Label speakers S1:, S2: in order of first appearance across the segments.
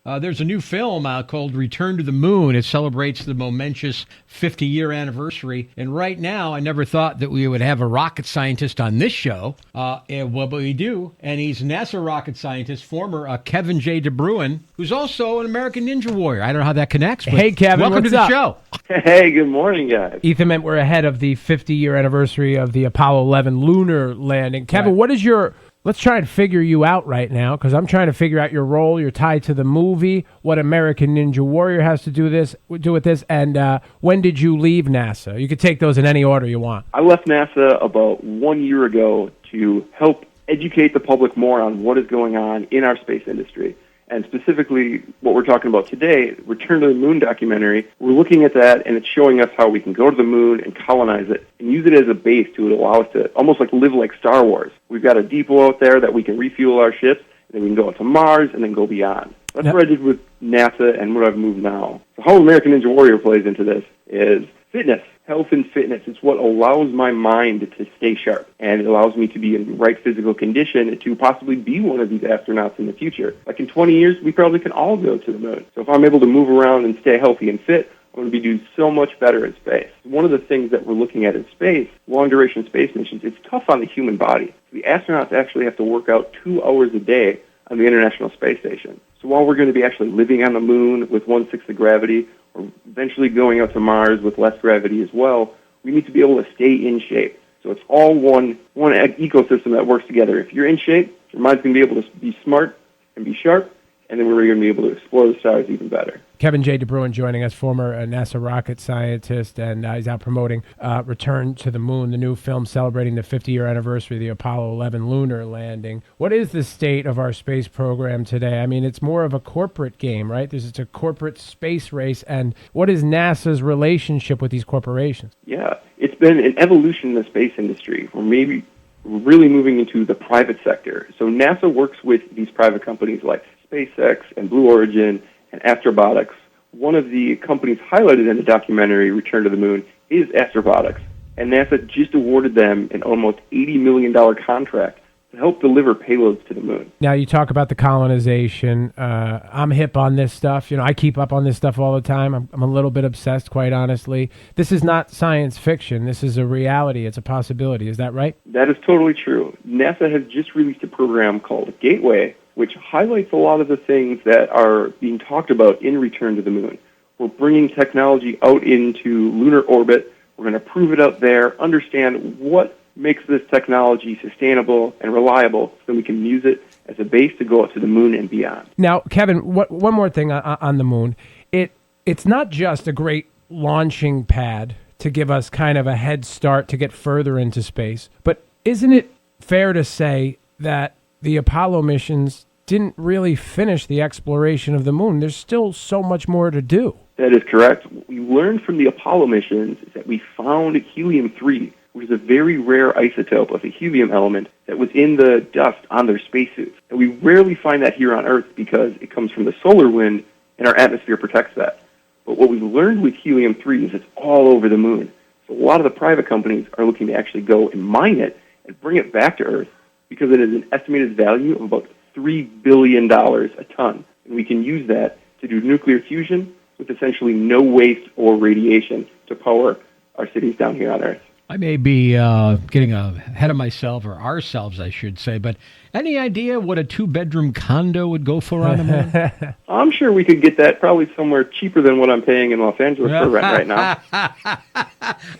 S1: There's a new film called Return to the Moon. It celebrates the momentous 50-year anniversary. And right now, I never thought that we would have a rocket scientist on this show. But we do. And he's NASA rocket scientist, former Kevin J. DeBruin, who's also an American Ninja Warrior. I don't know how that connects. But
S2: hey, Kevin,
S1: welcome
S2: what's
S1: to the
S2: up?
S1: show.
S3: Hey, good morning, guys.
S2: Ethan meant we're ahead of the 50-year anniversary of the Apollo 11 lunar landing. Kevin,
S1: Right.
S2: what is your... Let's try and figure you out right now, because I'm trying to figure out your role. You're tied to the movie, what American Ninja Warrior has to do with this, and when did you leave NASA? You could take those in any order you want.
S3: I left NASA about 1 year ago to help educate the public more on what is going on in our space industry. And specifically, what we're talking about today, Return to the Moon documentary, we're looking at that, and it's showing us how we can go to the moon and colonize it and use it as a base to allow us to almost like live like Star Wars. We've got a depot out there that we can refuel our ships, and then we can go out to Mars and then go beyond. That's what I did with NASA and what I've moved now. So how American Ninja Warrior plays into this is fitness. Health and fitness is what allows my mind to stay sharp, and it allows me to be in right physical condition to possibly be one of these astronauts in the future. Like in 20 years, we probably can all go to the moon. So if I'm able to move around and stay healthy and fit, I'm going to be doing so much better in space. One of the things that we're looking at in space, long-duration space missions, it's tough on the human body. The astronauts actually have to work out 2 hours a day on the International Space Station. So while we're going to be actually living on the moon with 1/6 the gravity, or eventually going out to Mars with less gravity as well, we need to be able to stay in shape. So it's all one ecosystem that works together. If you're in shape, your mind's going to be able to be smart and be sharp, and then we're going to be able to explore the stars even better.
S2: Kevin J. DeBruin joining us, former NASA rocket scientist, and he's out promoting Return to the Moon, the new film celebrating the 50-year anniversary of the Apollo 11 lunar landing. What is the state of our space program today? I mean, it's more of a corporate game, right? It's a corporate space race, and what is NASA's relationship with these corporations?
S3: Yeah, it's been an evolution in the space industry. We're really moving into the private sector. So NASA works with these private companies like SpaceX and Blue Origin and Astrobotics. One of the companies highlighted in the documentary Return to the Moon is Astrobotics, and NASA just awarded them an almost $80 million contract to help deliver payloads to the moon.
S2: Now, you talk about the colonization. I'm hip on this stuff. You know, I keep up on this stuff all the time. I'm a little bit obsessed, quite honestly. This is not science fiction. This is a reality. It's a possibility. Is that right?
S3: That is totally true. NASA has just released a program called Gateway, which highlights a lot of the things that are being talked about in Return to the Moon. We're bringing technology out into lunar orbit. We're going to prove it out there, understand what makes this technology sustainable and reliable so we can use it as a base to go out to the moon and beyond.
S2: Now, Kevin, one more thing on the moon. It's not just a great launching pad to give us kind of a head start to get further into space, but isn't it fair to say that the Apollo missions didn't really finish the exploration of the moon? There's still so much more to do.
S3: That is correct. What we learned from the Apollo missions is that we found helium-3, which is a very rare isotope of a helium element that was in the dust on their spacesuits. And we rarely find that here on Earth because it comes from the solar wind, and our atmosphere protects that. But what we've learned with helium-3 is it's all over the moon. So a lot of the private companies are looking to actually go and mine it and bring it back to Earth because it has an estimated value of about $3 billion a ton. And we can use that to do nuclear fusion with essentially no waste or radiation to power our cities down here on Earth.
S1: I may be getting ahead of myself, or ourselves, I should say, but any idea what a 2-bedroom condo would go for on the moon?
S3: I'm sure we could get that probably somewhere cheaper than what I'm paying in Los Angeles for rent right now.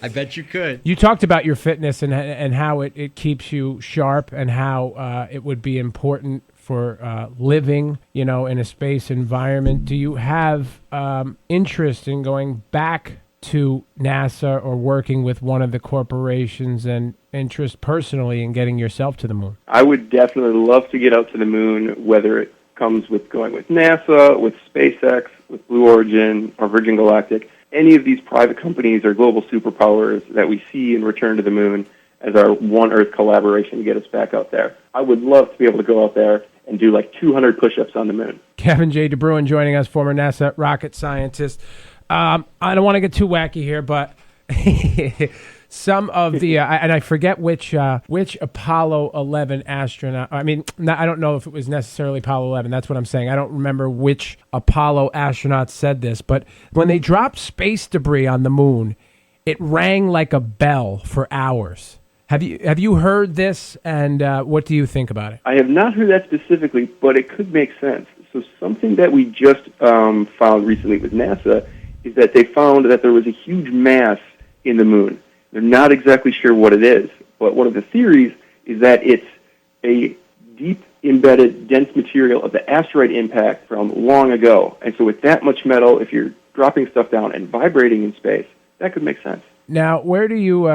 S1: I bet you could.
S2: You talked about your fitness and how it keeps you sharp and how it would be important for living, in a space environment. Do you have interest in going back to NASA or working with one of the corporations, and interest personally in getting yourself to the moon?
S3: I would definitely love to get out to the moon, whether it comes with going with NASA, with SpaceX, with Blue Origin, or Virgin Galactic. Any of these private companies or global superpowers that we see in Return to the Moon as our One Earth collaboration to get us back out there. I would love to be able to go out there and do like 200 push-ups on the moon.
S2: Kevin J. DeBruin joining us, former NASA rocket scientist. I don't want to get too wacky here, but some of the, and I forget which Apollo 11 astronaut. I mean, I don't know if it was necessarily Apollo 11. That's what I'm saying. I don't remember which Apollo astronaut said this, but when they dropped space debris on the moon, it rang like a bell for hours. Have you heard this, and what do you think about it?
S3: I have not heard that specifically, but it could make sense. So something that we just found recently with NASA is that they found that there was a huge mass in the moon. They're not exactly sure what it is, but one of the theories is that it's a deep embedded dense material of the asteroid impact from long ago. And so with that much metal, if you're dropping stuff down and vibrating in space, that could make sense.
S2: Now, where do you,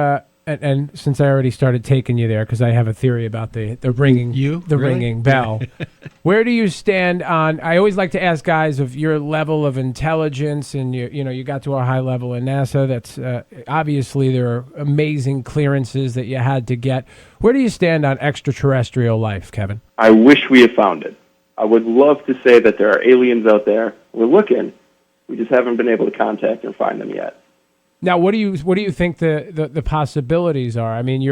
S2: and since I already started taking you there, because I have a theory about the ringing bell, where do you stand on, I always like to ask guys of your level of intelligence, and you got to a high level in NASA, that's obviously there are amazing clearances that you had to get. Where do you stand on extraterrestrial life, Kevin?
S3: I wish we had found it. I would love to say that there are aliens out there. We're looking. We just haven't been able to contact and find them yet.
S2: Now, what do you think the possibilities are? I mean,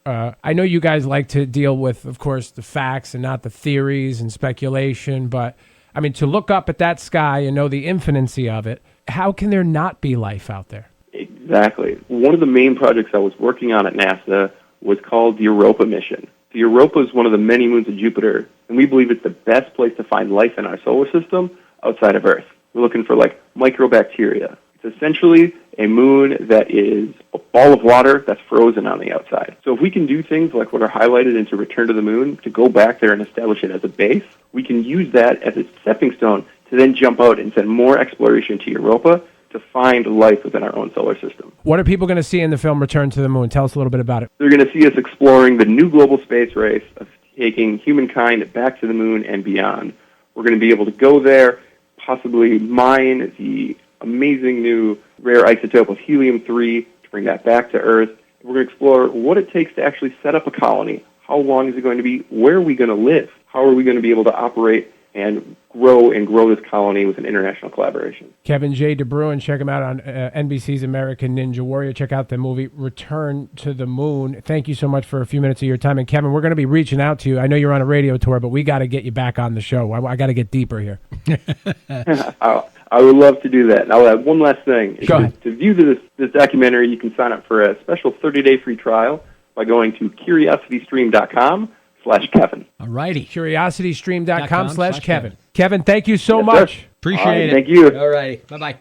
S2: I know you guys like to deal with, of course, the facts and not the theories and speculation, but I mean, to look up at that sky and know the infinity of it, how can there not be life out there?
S3: Exactly. One of the main projects I was working on at NASA was called the Europa mission. The Europa is one of the many moons of Jupiter, and we believe it's the best place to find life in our solar system outside of Earth. We're looking for microbacteria. It's essentially a moon that is a ball of water that's frozen on the outside. So if we can do things like what are highlighted into Return to the Moon, to go back there and establish it as a base, we can use that as a stepping stone to then jump out and send more exploration to Europa to find life within our own solar system.
S2: What are people going to see in the film Return to the Moon? Tell us a little bit about it.
S3: They're going to see us exploring the new global space race of taking humankind back to the moon and beyond. We're going to be able to go there, possibly mine the amazing new rare isotope of helium-3 to bring that back to Earth. We're going to explore what it takes to actually set up a colony. How long is it going to be? Where are we going to live? How are we going to be able to operate and grow this colony with an international collaboration?
S2: Kevin J. DeBruin, check him out on NBC's American Ninja Warrior. Check out the movie Return to the Moon. Thank you so much for a few minutes of your time. And Kevin, we're going to be reaching out to you. I know you're on a radio tour, but we got to get you back on the show. I got to get deeper here.
S3: I would love to do that. And I'll add one last thing.
S2: Go ahead.
S3: To view this documentary, you can sign up for a special 30-day free trial by going to curiositystream.com/Kevin.
S1: All righty.
S2: curiositystream.com/Kevin. Kevin, thank you so much.
S3: Sir.
S1: Appreciate it.
S3: Thank you.
S1: All righty. Bye-bye.